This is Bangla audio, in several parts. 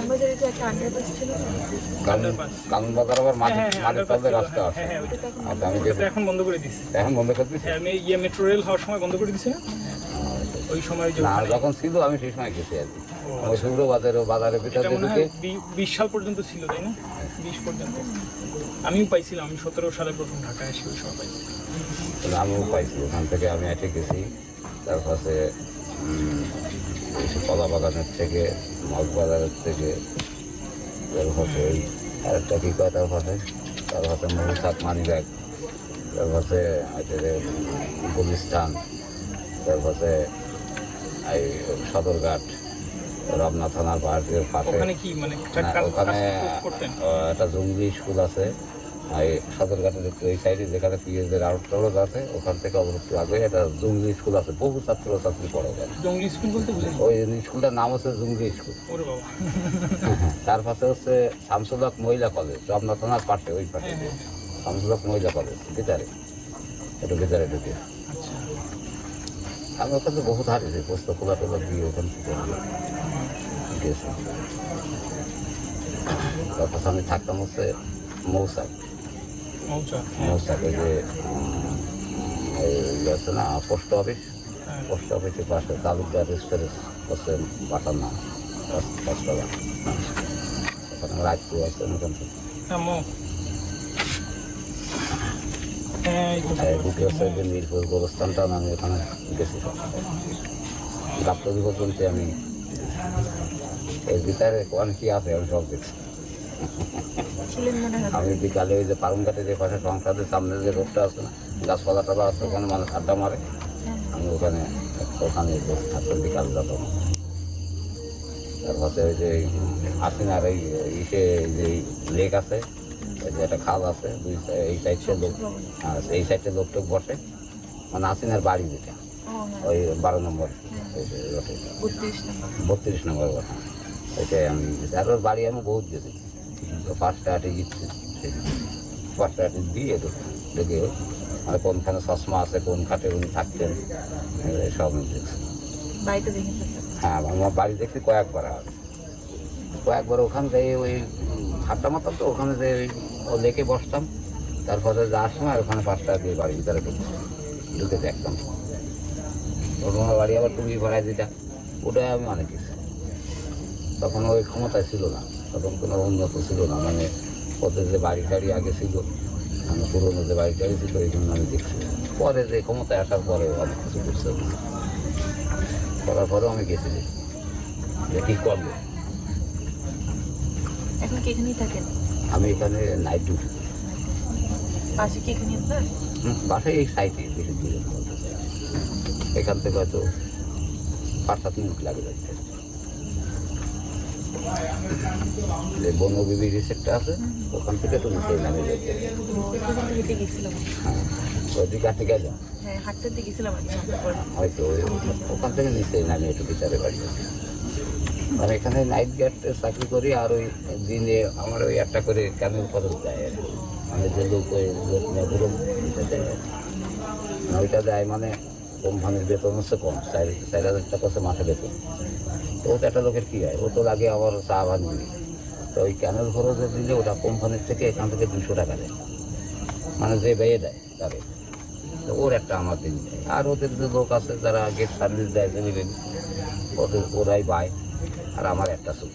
বাংলাদেশে যে একটা আন্ডারপাস ছিল না? কানুন বাজার আবার মাঝে তলে রাস্তা আছে। আচ্ছা, আমি ওটা এখন বন্ধ করে দিচ্ছি। এখন বন্ধ করে দিচ্ছি। আমি মেট্রো রেল হওয়ার সময় বন্ধ করে দিচ্ছি না, ওই সময় যে না, ওখানে- যখন ছিল আমি সেই সময় গেছি আর কি। ওই শুভ্র বাজারের ভিতরে এটা মনে ঢুকে হয় 20 সাল পর্যন্ত ছিল, তাই না? 20 পর্যন্ত আমিও পাইছিলাম। আমি 17 সালে প্রথম ঢাকায় আসি, ওই সময় পাইছি। আমিও পাইছি। ওখান থেকে আমি এসে গেছি। তারপরে কলা বাগানের থেকে, মাছ বাজারের থেকে, তারপরে ওই আরেকটা কী কয়, তারপরে মহুসাক মানি ব্যাগ, তারপরে গুলিস্তান, তারপরে এই সদরঘাট, রমনা থানার পাশে। ওখানে কি মানে ওখানে করতেন? একটা জঙ্গলি স্কুল আছে, এই সদরঘাটের ওই সাইডে যেখানে পিএসদের আউট টরজ আছে, ওখান থেকে অবরোধ আগে একটা জঙ্গলি স্কুল আছে, বহু ছাত্রছাত্রী পড়ে ওখানে। জঙ্গলি স্কুল বলতে বুঝলেন? ওই স্কুলটার নাম হচ্ছে জঙ্গলি স্কুল। ওরে বাবা। তার পাশে হচ্ছে শামসুল হক মহিলা কলেজ, রমনা থানার পাশে, ওই পাশে শামসুল হক মহিলা কলেজ, ভিতরে একটু ভিতরে ঢুকে। আচ্ছা, আমি ওখান থেকে বহুত হারিয়েছি, পোস্ত খোলা টোলা দিয়ে ওখান থেকে গেছি। তারপর আমি থাকতাম হচ্ছে মৌসাক, মৌচা। মৌসাক ওই যে এই আছে না পোস্ট অফিস, পোস্ট অফিসের পাশে তালুকদার রেস্টুরেন্ট হচ্ছে বাটার নাম, পাঁচতলা। ওখানে রাজপুর আছে ওখান থেকে। দ্বিতীয় হচ্ছে যে মিরপুর গোরস্থানটা, আমি ওখানে গেছি। গাপ্তরি পর্যন্ত আমি এর ভিতরে অনেক কি আছে আমি সব দেখছি। ছিলেন মনে হয়। আমি বিকালে ওই যে পারুমঘাটে যে পাশে সংসদের সামনে যে রোডটা আছে না, গাছপালা টালা আছে, ওখানে মানুষ আড্ডা মারে। আমি ওখানে বসে থাকতাম বিকাল যখন। তারপরে ওই যে আসিনার এই ইসে যে লেক আছে, ওই যে একটা খাল আছে, এই সাইডে লোক, এই সাইডে লোক টোক বসে, মানে আসিনার বাড়ি যেটা ওই 12 নম্বর রোডে, 32 নম্বর কথা, ওইটাই আমি গেছি। আর ওর বাড়ি আমি বহুত গেছি, 5টা আটে জিতছি, 5টা আটে দিয়ে দেখে মানে কোনখানে চশমা আছে, কোন খাটে উনি থাকতেন, সব আমি দেখছি। বাড়িতে দেখে হ্যাঁ, আমার বাড়ি দেখছি কয়েকবার। ওখান থেকে ওই আড্ডা মারতাম, তো ওখানে যে ও লেকে বসতাম। তারপরে যাওয়ার সময় ওখানে 5টা দিয়ে বাড়ির ভিতরে ঢুকে দেখতাম। ওর বাড়ি আবার টুপি ভাড়ায় দিতাম, ওটাই আমি অনেক কিছু। তখন ওই ক্ষমতায় ছিল না, তখন কোনো উন্নত ছিল না, মানে ওদের যে বাড়ি টাড়ি আগে ছিল, মানে পুরোনো যে বাড়ি টাড়ি ছিল, এই জন্য আমি দেখছি। পরে যে ক্ষমতায় আসার পরে অনেক কিছু করতে করার পরেও আমি গেছি যে কী করবো। এখন কি এখানেই থাকেন? আমি এখানে নাইট ডিউটি। পাশে কি এখানে আপনার? বাসায় এই সাইডে বেশি দূরে না, এখান থেকে হয়তো 5-7 মিনিট লাগে যাচ্ছে। যে বনবিবি রিসেপ্টটা আছে, ওখান থেকে তো নিচে নামে যাচ্ছে। হেঁটে গেছিলাম। হ্যাঁ, ওইদিকে হাঁটতে গেলাম, হ্যাঁ, হাঁটতে দিয়ে গেছিলাম আর কি, সন্ধ্যার পরে। হয়তো ওখান থেকে নিচে নামে একটু ভিতরে বাড়ি আছে। আর এখানে নাইট গার্ডের চাকরি করি, আর ওই দিনে আমার ওই একটা করে ক্যামেল খরচ দেয় আর কি। মানে যে লোক ওই লোক নেগুলো দিতে দেয় আর কি। ওইটা দেয় মানে কোম্পানির বেতন হচ্ছে কম, 4,000 টাকা হচ্ছে মাসে বেতন। তো ওটা একটা লোকের কী হয়, ও তো লাগে আবার চা বানিয়ে। তো ওই ক্যামেল খরচে দিলে ওটা কোম্পানির থেকে এখান থেকে 200 টাকা দেয়, মানে যে বেয়ে দেয় তাদের। তো ওর একটা আমার দিন দেয়। আর ওদের যে লোক আছে যারা গেট সার্ভিস দেয়, নেবেন, ওরাই পায়। আর আমার একটা সুখ,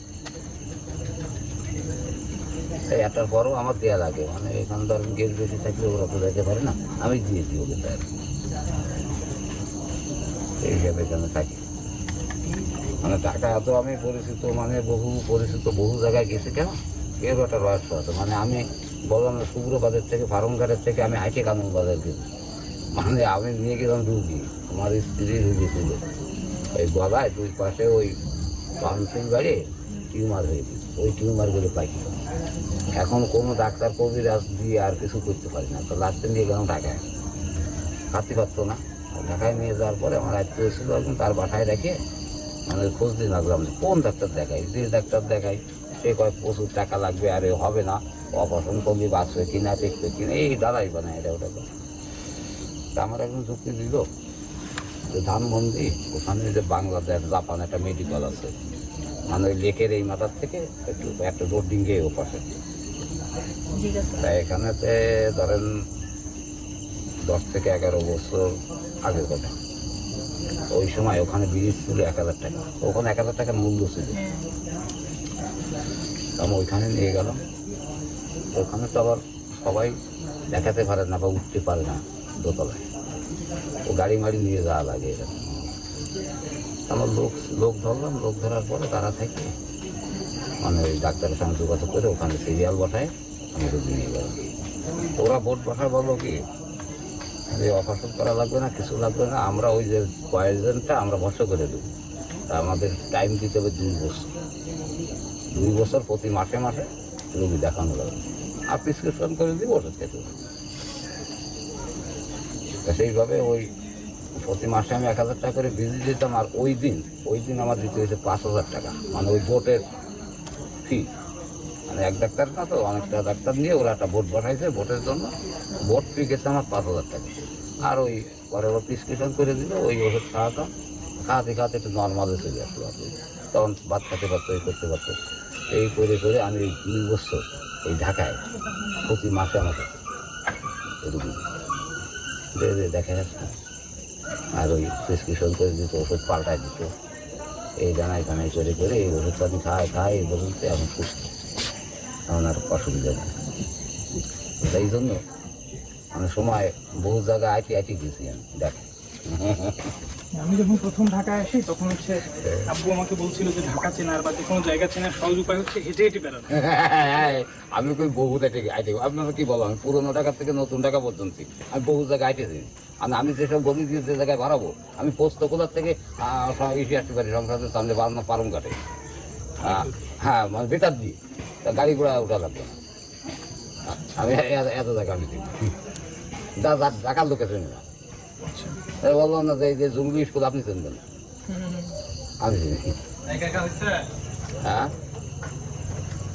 এই একটার পরও আমার দেওয়া লাগে, মানে এখানে ধর গেট বেশি থাকলে ওরা তো যেতে পারে না, আমি দিয়ে দিই ওকে। তাই এই হিসাবে এখানে থাকি। মানে টাকা এত আমি পরিচিত, মানে বহু জায়গায় গেছি। কেন এর একটা রহস্য আছে, মানে আমি বললাম না, শুভ্র বাজার থেকে, ফার্মঘাটের থেকে আমি হাইটে কানুন বাজার গেছি। মানে আমি নিয়ে গেলাম রুগী, আমার স্ত্রী রুগী ছিল, ওই গলায় 2 পাশে ওই বাউন্সিং বাড়ি টিউমার হয়ে গেছে। ওই টিউমারগুলো পাইছি। এখন কোনো ডাক্তার কবিরাজ দিয়ে আর কিছু করতে পারি না। তো লাস্টে নিয়ে গেলাম ঢাকায়, হাতি পারতো না। ঢাকায় নিয়ে যাওয়ার পরে আমার আত্মীয় ছিল একজন, তার বাসায় রেখে মানে খোঁজ দিন লাগলাম কোন ডাক্তার দেখাই। যে ডাক্তার দেখাই সে কয় প্রচুর টাকা লাগবে, আর হবে না, অপারেশন করলে বাঁচবে কিনা, দেখবে কিনা, এই দাঁড়াই বানায় এটা ওটা। তা আমার একজন যুক্তি দিল যে ধানমন্ডি ওখানে যে বাংলাদেশ জাপান একটা মেডিকেল আছে, মানে ওই লেকের এই মাথার থেকে একটু একটা রোড ডিঙ্গে ও পাশে। জিজ্ঞাসা তাই এখানেতে ধরেন 10 থেকে 11 বছর আগের কথা। ওই সময় ওখানে ব্রিজ ছিল 1000 টাকা, ওখানে 1000 টাকার মূল্য ছিল। আমি ওইখানে নিয়ে গেলাম। ওখানে তো আবার সবাই দেখাতে পারে না বা উঠতে পারে না দোতলায়, ও গাড়ি মাড়ি নিয়ে যাওয়া লাগে। এরকম আমার লোক ধরলাম, লোক ধরার পরে তারা থেকে মানে ওই ডাক্তারের সঙ্গে যোগাযোগ করে ওখানে সিরিয়াল বসায় আমি রোগী নিয়ে গেলাম। ওরা ভোট বসায় বললো কি যে অপারেশন করা লাগবে না, কিছু লাগবে না, আমরা ওই যে পয়জনটা আমরা ভরসা করে দেবো। তা আমাদের টাইম দিতে হবে 2 বছর। 2 বছর প্রতি মাসে মাসে রোগী দেখানো লাগবে, আর প্রেসক্রিপশন করে দিব ওষুধ খেতে হবে। তা সেইভাবে ওই প্রতি মাসে আমি 1000 টাকা করে ভিজিট দিতাম। আর ওই দিন আমার দিতে হয়েছে 5000 টাকা, মানে ওই বোটের ফি। মানে এক ডাক্তার না তো, অনেকটা ডাক্তার নিয়ে ওরা একটা বোট বসাইছে বোটের জন্য। বোট ফি গেছে আমার 5000 টাকা। আর ওই পরে ওরা প্রেসক্রিপশন করে দিল, ওই ওষুধ খাওয়াতাম, খাওয়াতে একটু নর্মালে চলে আসলো। আর কি তখন ভাত খেতে পারতো, এই করতে পারতো। এই করে আমি এই 2 বছর এই ঢাকায় প্রতি মাসে আমাকে রুগী দেখা যাচ্ছে। আর ওই প্রেসক্রিপশন করে দিত, ওষুধ পাল্টায় দিত, এই জানাই করে এই ওষুধ আমি খাই এই বলতে এখন সুস্থ, এমন আর অসুবিধা নেই। এই জন্য অনেক সময় বহু জায়গায় আইটি গেছি আমি দেখ। আমি যখন প্রথম ঢাকায় আসি তখন হচ্ছে আব্বু আমাকে বলছিল যে ঢাকা চেনার বা যে কোনো জায়গা চেনার সহজ উপায় হচ্ছে হেঁটে হেঁটে বেড়ানো। আমি কই বহু আইটি, আপনারা কি বলো, আমি পুরোনো টাকা থেকে নতুন টাকা পর্যন্ত আমি বহু জায়গায় আইটেছি। আমি যেসব গলি দিয়ে যে জায়গায় বাড়াবো, আমি পোস্ত কোলার থেকে এসে আসতে পারি সংসদের সামনে বাড়ানো পারম কাটে। হ্যাঁ, মানে বেতার দিয়ে গাড়ি ঘোড়া ওঠা লাগবে না। আমি এত জায়গা আমি দিই ঢাকার লোকে চিনি না। বললাম না যে এই যে জঙ্গলি স্কুল আপনি চিনবেন না, আমি চিনি। হ্যাঁ,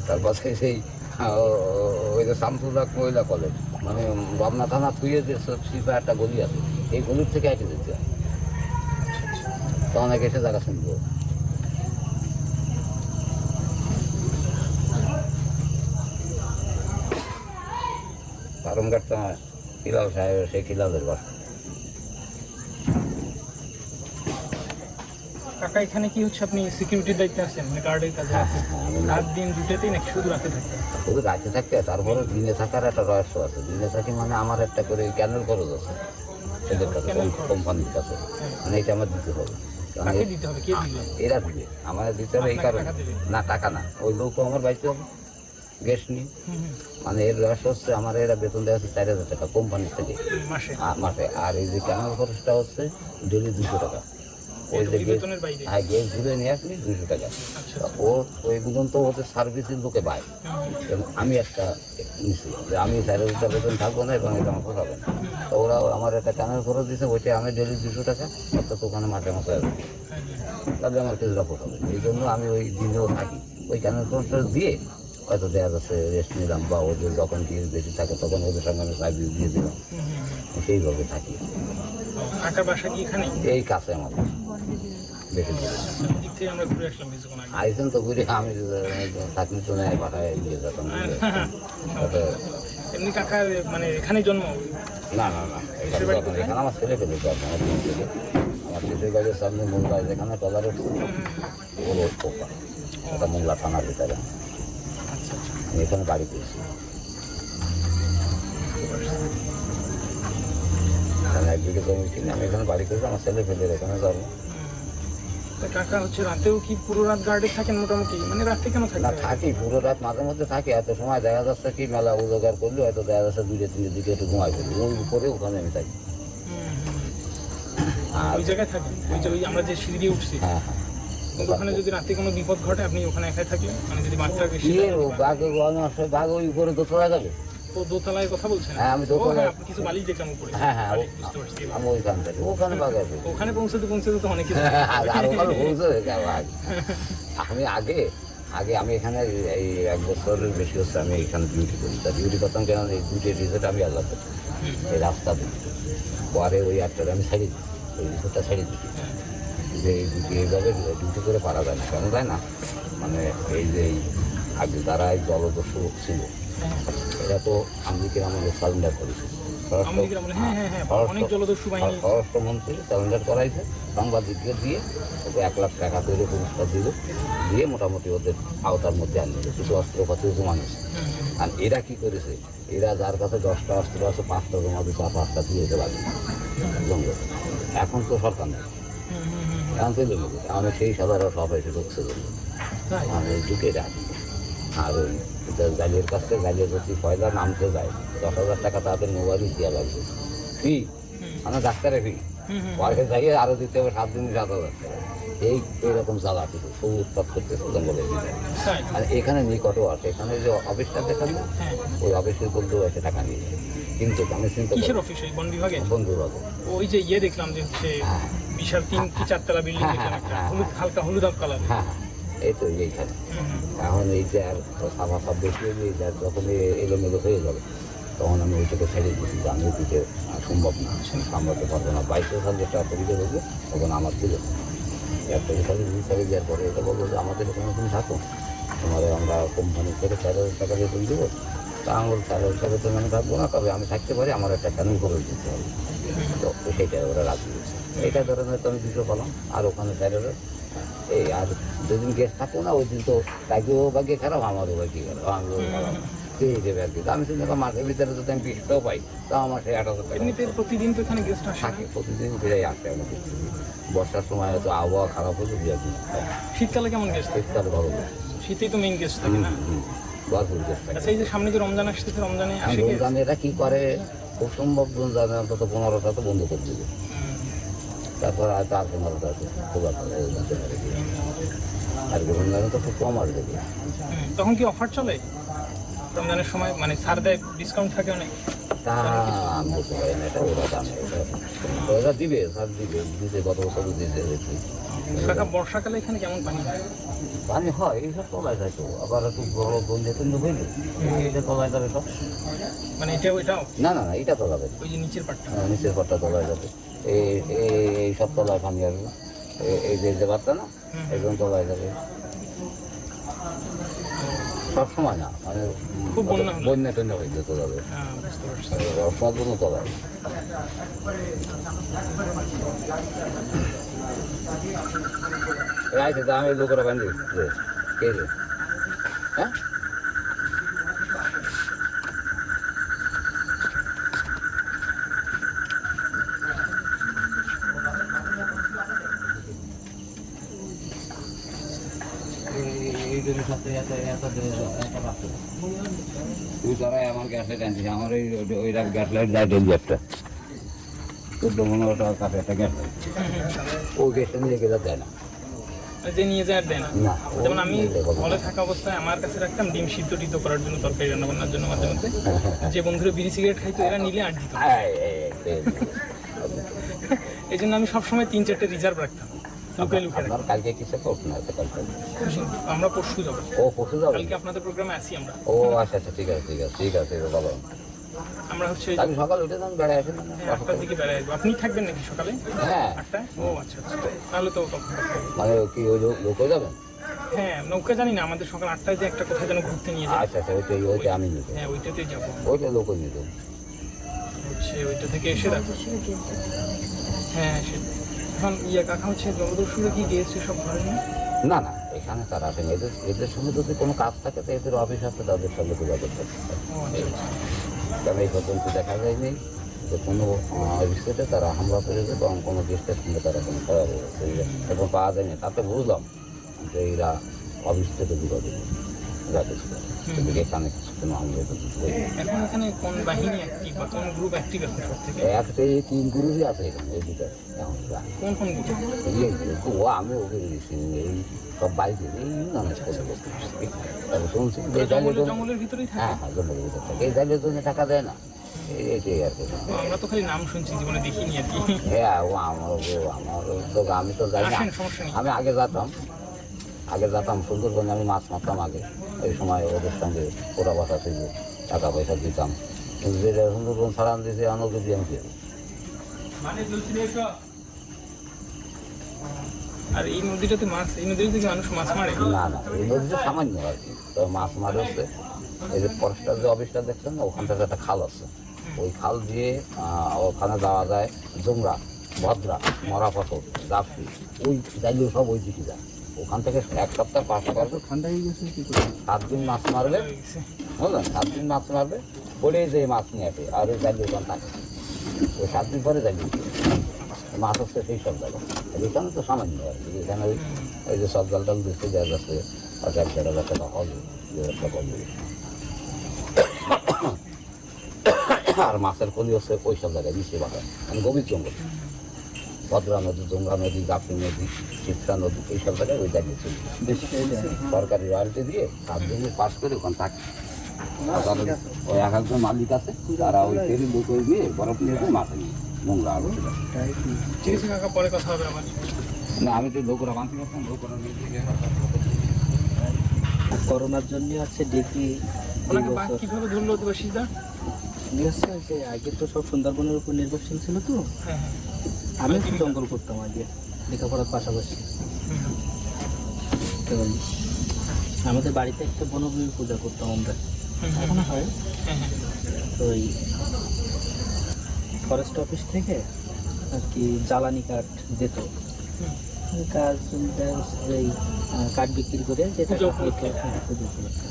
তারপর সেই ওই যে শামসুল্লাহ মহিলা কলেজ, মানে রমনা থানা থুয়ে যে শিল্পা একটা গলি আছে, এই গলির থেকে আইটে যেতে হয়। তো অনেকে এসে জায়গা শুনবো। পারমঘাটটা খিলাল সাহেবের, সেই খিলালের বাসা। কাকা এখানে কি হচ্ছে আপনি সিকিউরিটির দায়িত্বে আছেন, মানে গার্ডের কাজে? হ্যাঁ, রাত দিন দুটোতেই নাকি শুধু রাতে থাকতে? শুধু রাতে থাকতে, তারপরে দিনে থাকার একটা রহস্য আছে। দিনে থাকি মানে আমার একটা করে ক্যানেল খরচ আছে এদের কাছে, কোম্পানির কাছে, মানে এটা আমার দিতে হবে। কাকে দিতে হবে, কে দিবে? এরা দিবে, আমার দিতে হবে। এই কারণে না, টাকা না, ওই লোক আমার বাড়িতে হবে গ্যাস নিয়ে। মানে এর রহস্য হচ্ছে আমার এরা বেতন দেওয়া হচ্ছে 4000 টাকা কোম্পানির থেকে মাসে। আর এই যে ক্যানেল খরচটা হচ্ছে ডেলি 200 টাকা। ওই যে গ্যাস ঘুরে নিয়ে আসলি 200 টাকা। ওর ওইগুলো তো ওদের সার্ভিসের লোকে পায়, এবং আমি একটা নিচ্ছি যে আমি 4000 টাকা বেতন থাকবো না এবং এটা আমার পোষাবে না। তো ওরা আমার একটা ক্যানেল খরচ দিচ্ছে, ওইটা আমি ডেলি 200 টাকা, অর্থাৎ ওখানে মাসে মাসে আসবে, তাহলে আমার কিছুটা পোষাবে। এই জন্য আমি ওই দিনেও থাকি, ওই ক্যানেল খরচটা দিয়ে হয়তো দেখা যাচ্ছে রেস্ট নিলাম, বা ওদের যখন কি বেশি থাকে তখন ওদের সঙ্গে আমি সার্ভিস দিয়ে দিলাম, সেইভাবে থাকি। এই কাছে আমার বেশি আইসেন তো ঘুরে, আমি থাকলে তো নেয় পাঠায় দিয়ে যেতাম। এমনি কাকার মানে এখানে জন্ম? না, এখানে আমার ছেলে পেলে আমার ছেলের বাড়ির সামনে মোংলা, যেখানে টলার ওর পোকা, ওটা মোংলা থানার ভিতরে। আমি এখানে বাড়ি পেয়েছি, একদিকে জমি কিনে আমি এখানে বাড়ি করেছি। আমার ছেলে ফেলে এখানে যাবো। কাকা হচ্ছে রাতেও কি পুরো রাত গার্ডে থাকেন মোটামুটি, মানে রাতে কেন থাকে? না, থাকি পুরো রাত, মাঝে মধ্যে থাকি। এত সময় দেখা যাচ্ছে কি মেলা উজাগার করলে হয়তো দেখা যাচ্ছে 2-3 দিকে একটু ঘুমাই ফেলি, ওই উপরে ওখানে আমি থাকি। ওই জায়গায় থাকি, ওই আমরা যে সিঁড়ি দিয়ে উঠছি। হ্যাঁ, ওখানে যদি রাতে কোনো বিপদ ঘটে আপনি ওখানে একাই থাকলেন, মানে যদি মাত্রা বেশি বাঘ ওই উপরে দোতলায় যাবে। তো দোতলায় কথা বলছেন? হ্যাঁ, আমি দোতলায় কিছু বালিশ দেখলাম উপরে। হ্যাঁ, বুঝতে পারছি। আমি ওইখান থেকে ওখানে বাঘ আছে, ওখানে পৌঁছতে তো অনেক কিছু। আর ওখানে পৌঁছে বাঘ। আমি আগে আমি এখানে এই 1 বছরের বেশি হচ্ছে আমি এখানে ডিউটি করি। তা ডিউটি করতাম কেন, এই ডিউটির রিসোর্ট আমি আল্লাহ করতাম, এই রাস্তা দিই। পরে ওই 8টায় আমি ছাড়িয়ে দিই, ওই রিসোর্টটা ছাড়িয়ে দিই। যে এই ডিউটি এইভাবে ডিউটি করে পারা যায় না, কেন যায় না? মানে এই যে আগে যারা এই জলদস্যু ছিল এরা তো আমেরিকার আমাদের সারেন্ডার করেছে, স্বরাষ্ট্রমন্ত্রী সারেন্ডার করাইছে, সাংবাদিকদের দিয়ে ওকে 1 লাখ টাকা তৈরি পুরস্কার দিল, দিয়ে মোটামুটি ওদের আওতার মধ্যে আনল, কিছু অস্ত্রপাতি মানুষ। আর এরা কি করেছে, এরা যার কাছে 10টা অস্ত্র আছে 5টা জমা দিচ্ছে, 5টা দিয়ে যেতে পারে জঙ্গল। এখন তো সরকার নেই, এখন চলে গেছে, আমাদের সেই সাধারণ সব এসে ঢুকছে আমি ঢুকে রাখি। আর ওই গালির কাছে গালির প্রতি পয়লা নামতে যায়, 10,000 টাকা তাদের মোবাইল দেওয়া লাগবে ফি, আমার ডাক্তারে ফি, পয়সা যাইয়ে আরও দিতে হবে 7 দিন 7,000 টাকা। এইরকম জ্বালা ছিল, খুব উৎপাত করতেছে জঙ্গলের ভিতরে। আর এখানে নিকটও আছে, এখানে যে অফিসটা দেখান না, ওই অফিসের বলতেও এসে টাকা নিয়ে যায়। কিন্তু আমি চিন্তা কিসের অফিস? বন বিভাগে? বন বিভাগে। ওই যে ইয়ে দেখলাম যে হচ্ছে বিশাল 3 কি 4 তলা বিল্ডিং দেখলাম, একটা হলুদ হালকা হলুদ কালার। হ্যাঁ হ্যাঁ, এই তো এইখানে। এখন এইটা আর সাফা সব বেশি হয়ে এইটা যখন এলোমেলো হয়ে যাবে তখন আমি ওইটাকে ছেড়ে দিচ্ছি যে আমি দিতে সম্ভব না, সামলাতে পারবো না। 22,000 টাকা করিতে বলবে তখন আমার দিল একটা খালি ছেড়ে দেওয়ার পরে এটা বলবো যে আমাদের এখানে তুমি থাকো, তোমার আমরা কোম্পানি থেকে 4,000 টাকা দিয়ে তুলে দেবো। তা আমি বলি 4,000 টাকা তো আমি থাকবো না, তবে আমি থাকতে পারি, আমার একটা ক্যানিং করে দিতে হবে। তো সেইটা ওরা রাজি দিয়েছে। এইটা ধরেন হয়তো আমি 200 পেলাম, আর ওখানে 4,000 এই। আর যেদিন গ্যাস থাকবো না ওই দিন তো তাকেও বাকি খারাপ, আমারও বাকি খারাপ, আমিও খারাপ পেয়ে যাবে আর কি। আমি চিন্তা করি মাসের ভিতরে যদি আমি 20টাও পাই তাও আমার সেই 8,000 টাকা প্রতিদিন তো এখানে গেস্ট থাকে, প্রতিদিন ফিরাই আসে। আমি দেখছি বর্ষার সময় হয়তো আবহাওয়া খারাপ হলে 2 দিন। শীতকালে কেমন গেস্ট? শীতকালে ভালো, শীতেই তো মেইন গেস্ট থাকে না? ভরপুর গেস্ট থাকে। আচ্ছা, এই যে সামনে যে রমজান আসতেছে, রমজানে আসে রমজানে এরা কী করে, খুব সম্ভব রমজানে অন্তত 15টা তো বন্ধ করে দেবে, তারপর হয়তো আর 15টা আছে খোলা থাকে আর কি। রমজানে তো খুব কম আসবে। তখন কি অফার চলে রমজানের সময়? মানে ছাড় দেয়, ডিসকাউন্ট থাকে অনেক? তা আমি বলতে পারি না, এটা ওরা জানে, ওরা দিবে, ছাড় দিবে, দিতে গত বছর দিতে দেখি। বর্ষাকালে এখানে কেমন পানি হয়? পানি হয় এইসব তলায় যায় তো, আবার একটু বড় বন্ধু কিন্তু হইলে এটা তলায় যাবে সব। মানে এটাও না না না, এটা তলাবে, ওই যে নিচের পাটটা, নিচের পাটটা তলায় যাবে। এই সব তলায় পানি আসবে, এই যে পাটটা না একদম তলায় যাবে সব সময় না, মানে খুব বন্যা টন্যা হয়ে যেতে যাবে, সম্পূর্ণ তলায়। রাইতে তো আমি লোকেরা বান্ধি কে রে, হ্যাঁ তুই তারাই আমার গ্যাস লাইট আনছিস, আমার ওই গ্যাস লাইট যায় ডেলি একটা 14-15 টাকা কাটে একটা গ্যাস লাইট, ওই গ্যাসটা নিয়ে গেলে দেয় না, যে নিয়ে যায় আর দেয় না। না যেমন আমি হলে থাকা অবস্থায় আমার কাছে রাখতাম ডিম সিদ্ধ টিদ্ধ করার জন্য, তরকারি রান্না বান্নার জন্য মাঝে মধ্যে। যে বন্ধুরা বিড়ি সিগারেট খাইতো এরা নিলে আর দিত, এই জন্য আমি সবসময় 3-4টে রিজার্ভ রাখতাম। আপনার কালকে কিসে প্রশ্ন আছে? কালকে আমরা পরশু যাবো। ও পরশু যাবো? কালকে আপনাদের প্রোগ্রামে আসি আমরা। ও আচ্ছা আচ্ছা, ঠিক আছে ঠিক আছে ঠিক আছে, ভালো। আমরা হচ্ছে আমি সকালে উঠে যান, বেড়ায় আসেন। 8টার দিকে বেড়ায় আসবো। আপনি থাকবেন নাকি সকালে? হ্যাঁ 8টায়। ও আচ্ছা আচ্ছা, তাহলে তো মানে কি ওই লোক হয়ে যাবেন? হ্যাঁ, নৌকা জানি না, আমাদের সকাল 8টায় যে একটা কোথায় যেন ঘুরতে নিয়ে যায়। আচ্ছা আচ্ছা, ওইটা আমি নিত। হ্যাঁ, ওইটাতেই যাবো। ওইটা লোক নিত হচ্ছে ওইটা থেকে এসে রাখো। হ্যাঁ, এখন কাকা হচ্ছে জলদস্যুরা কি গিয়েছে সব ধরে না? না না, এখানে তারা আসেন, এদের সঙ্গে যদি কোনো কাজ থাকে তো এদের অফিস আছে, তাদের সঙ্গে যোগাযোগ করতে হবে। কারণ এই পর্যন্ত দেখা যায়নি যে কোনো স্টেটে তারা হামলা করেছে এবং কোনো গেস্টের সঙ্গে তারা কোনো খেলা রয়েছে এবং পাওয়া যায়নি। তাতে বুঝলাম যে এরা অফিস থেকে যোগাযোগ রাখেছিল, কিন্তু এখানে কোনো হামলা এখন এখানে কোন বাহিনী অ্যাক্টিভ বা কোন গ্রুপ অ্যাক্টিভ এখন সব থেকে? একটা 3 গ্রুপই আছে এখানে, এই দুটো এখন কোন কোন গ্রুপ? ও আমি ওকে দিয়েছি এই সব বাইরে এই মানুষ কথা বলতে শুনছি যে জঙ্গলের ভিতরেই থাকে। হ্যাঁ হ্যাঁ, জঙ্গলের ভিতরে থাকে, এই জালের জন্য টাকা দেয় না, এইটাই আর কি। আমরা তো খালি নাম শুনছি, জীবনে দেখিনি আর কি। হ্যাঁ, ও আমার তো আমি তো জানি না, আমি আগে যেতাম সুন্দরবনে, আমি মাছ মারতাম আগে, ওই সময় ওদের সঙ্গে ওরা বাসা থেকে টাকা পয়সা দিতাম, কিন্তু যেটা সুন্দরবন ছাড়ান দিয়েছে অনেক যদি আমি আর এই নদীটাতে মাছ, এই নদীতে থেকে মানুষ মাছ মারে? না না, এই নদীতে সামান্য আর কি, তো মাছ মারে হচ্ছে এই যে ফরেস্টার যে অফিসটা দেখছেন না, ওখান থেকে একটা খাল আছে, ওই খাল দিয়ে ওখানে যাওয়া যায় জোংরা, ভদ্রা, মরাপাথর, জাফি, ওই জায়গাগুলো সব ওই দিকে যায়। ওখান থেকে এক সপ্তাহ পাস করবে, ঠান্ডা হয়ে গেছে কি করে? 7 দিন মাছ মারবে, বুঝলেন, 7 দিন মাছ মারবে, পরে যে মাছ নিয়ে আসে আর ওই জায়গা ওখানে থাকে, ওই 7 দিন পরে জায়গা মাছ হচ্ছে সেই সব জায়গা। এখানে তো সামান্য আর কি, এখানে ওই যে সব জাল টাল দিচ্ছে দেওয়া যাচ্ছে, আর 1-1.5 টাকা হবে, 2 টাকা হবে। আর মাছের কলি হচ্ছে ওই সব জায়গায় মিশে বাঁধা, মানে গভীর জঙ্গল, ভদ্রা নদী, জোংরা নদী, জাফরি নদী, শিবসা নদী, এইসব জায়গায় ওই জায়গায় চলে বেশি খাইলে সরকারি রয়্যালটি দিয়ে 7 দিন পাস করে ওখানে থাকে। আর তাদের ওই এক একজন মালিক আছে, তারা ওই ফেরি লোক দিয়ে বরফ নিয়ে যায় মাছ নিয়ে নোংরা আলো। ঠিক আছে কাকা, পরে কথা হবে আমার। না আমি তো লোকরা বাঁধতে পারতাম, লোকরা করোনার জন্য আছে ডেকে ওনাকে বাঘ কিভাবে ধরলো অধিবাসীরা? নিয়ে আসছে যে আগে তো সব সুন্দরবনের উপর নির্ভরশীল ছিল তো, হ্যাঁ হ্যাঁ। আমি একটু জঙ্গল করতাম আগে লেখাপড়ার পাশাপাশি। তো আমাদের বাড়িতে একটা বনভূমি পূজা করতাম আমরা, এখনো হয়। তো ওই ফরেস্ট অফিস থেকে আর কি জ্বালানি কাঠ দিত, ওই কাজ এই কাঠ বিক্রি করে যেটা পুজো উপলক্ষে। হ্যাঁ, পুজো উপলক্ষে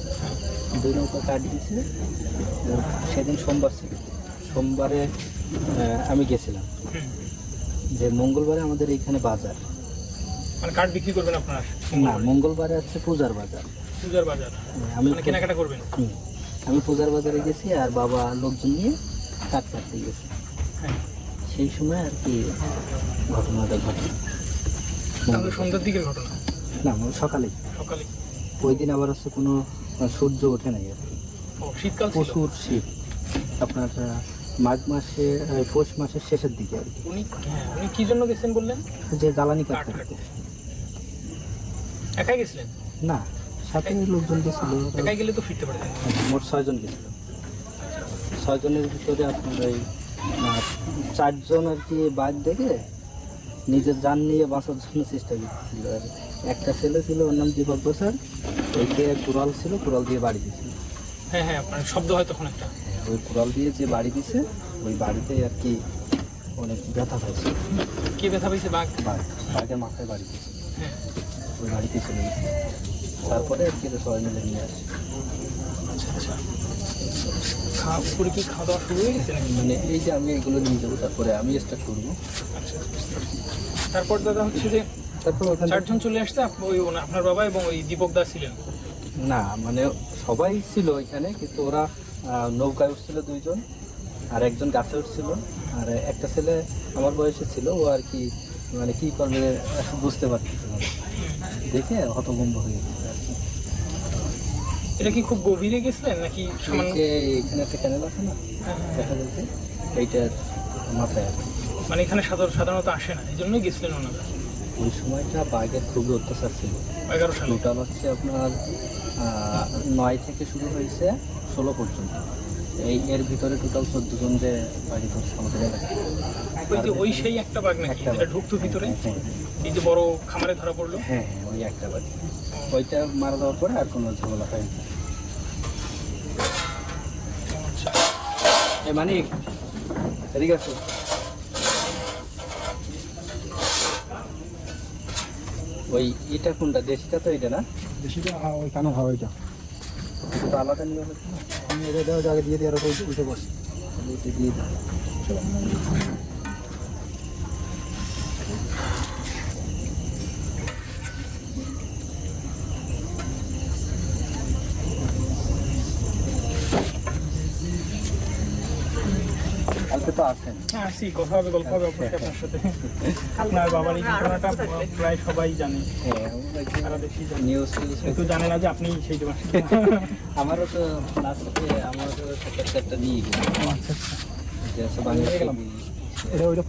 2 নৌকা কাঠ দিয়েছে। সেদিন সোমবার ছিল, সোমবারে আমি গেছিলাম, যে মঙ্গলবারে আমাদের এইখানে বাজার, মানে কাঠ বিক্রি করবেন আপনারা? না মঙ্গলবারে আছে পূজার বাজার। পূজার বাজার আমি মানে কেনাকাটা করবেন? আমি পূজার বাজারে গেছি আর বাবা লোকজন নিয়ে কাঠ কাটতে গেছে, হ্যাঁ। সেই সময় আর কি ঘটনাটা ঘটে। তাহলে সন্ধ্যার দিকের ঘটনা? না সকালে, সকালে। ওই দিন আবার হচ্ছে কোনো সূর্য ওঠে নাই আর কি, ও শীতকাল ছিল? প্রচুর শীত। আপনার মাঘ মাসে পৌষ মাসের শেষের দিকে আর কি। উনি কি জন্য গেছেন বললেন? যে জ্বালানি কাঠ কাঠ কাটতে। একাই গেছিলেন? না সাথে লোকজন গেছিল, একাই গেলে তো ফিরতে পারতেন। মোট 6 জন গেছিল। 6 জনের ভিতরে আপনার ওই 4 জন আর কি বাইক দেখে নিজের যান নিয়ে বাঁচার জন্য চেষ্টা করছিল। আর একটা ছেলে ছিল, ওর নাম দীপক বসার, ওইকে কুড়াল ছিল, কুড়াল দিয়ে বাড়ি দিয়েছিল। হ্যাঁ হ্যাঁ, মানে শব্দ হয় তখন একটা। ওই কুড়াল দিয়ে যে বাড়ি দিছে, ওই বাড়িতে আর কি অনেক ব্যথা পাইছে। কি ব্যথা পেয়েছে? বাঘ? বাঘের মাথায় বাড়ি দিয়েছে, হ্যাঁ। ওই বাড়িতে চলে গেছে। তারপরে আর কি সবাই মিলে নিয়ে আসে। আচ্ছা আচ্ছা। উপরে কি খাওয়া দাওয়া শুরু হয়ে গেছে নাকি? মানে এই যে আমি এগুলো নিয়ে যাবো, তারপরে আমি স্টার্ট করবো। আচ্ছা। তারপর দাদা হচ্ছে যে তারপর ওখানে 4 জন চলে আসছে, আপনার বাবা এবং ওই দীপক দা ছিলেন? না মানে সবাই ছিল ওইখানে, কিন্তু ওরা নৌকায় উঠছিল 2 জন, আর একজন গাছে উঠছিল, আর একটা ছেলে আমার বয়সে ছিল, ও আর কি মানে কি করবে বুঝতে পারতেছিল না, দেখে হতভম্ব হয়ে গেছে আর কি। এটা কি খুব গভীরে গেছিলেন নাকি এই সামান্য? যে এখানে একটা ক্যানেল আছে না, দেখা যাচ্ছে এইটার মাথায় আর কি। মানে এখানে সাধারণত আসে না, এই জন্যই গেছিলেন ওনারা? ওই সময়টা বাঘের খুবই অত্যাচার ছিল। 11 সালে? টোটাল হচ্ছে আপনার 9 থেকে শুরু হয়েছে 16 পর্যন্ত। এর ভিতরে টোটাল 14 জন যে বাড়ি করছে আমাদের এলাকায়। ওই সেই একটা বাঘ নাকি একটা যেটা বাঘ। ঢুকতো ভিতরে? হ্যাঁ এই যে বড় খামারে ধরা পড়লো? হ্যাঁ, ওই একটা বাড়ি। ওইটা মারা যাওয়ার পরে আর কোনো ঝামেলা হয়নি। মানিক ঠিক আছে, ওই এটা কোনটা? দেশিটা তো এটা না? দেশিটা ওই কানো হয় ওইটা, এটা তো আলাদা নিয়ে হচ্ছে না, আমি এটা দেওয়া আগে দিয়ে দিয়ে আর উঠে বসি। তাহলে এটা দিয়ে দিই। কালকে তো আসেন। হ্যাঁ আসি, কথা হবে, গল্প হবে অবশ্যই আপনার সাথে। আপনার বাবার এই ঘটনাটা প্রায় সবাই জানে, হ্যাঁ, সারা দেশই জানে, নিউজ কিন্তু জানে না যে আপনি সেই যে আমারও তো লাস্টে আমারও সাথে একটা নিয়ে গেলাম। আচ্ছা যে আছে বাংলা এটা ওইটা